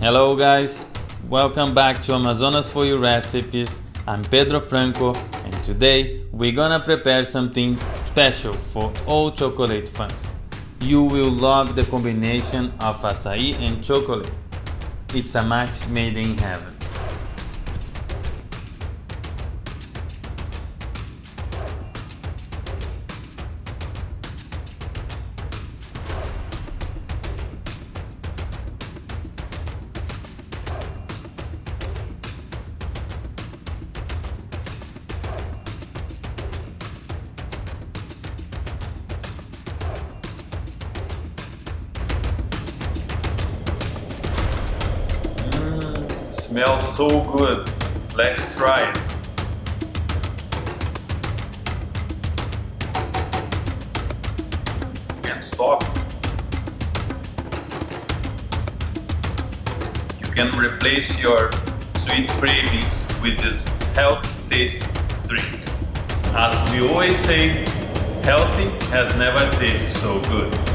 Hello guys, welcome back to Amazonas for You recipes. I'm Pedro Franco and today we're gonna prepare something special for all chocolate fans. You will love the combination of acai and chocolate. It's a match made in heaven. Smells so good. Let's try it. Can't stop. You can replace your sweet cravings with this healthy taste drink. As we always say, healthy has never tasted so good.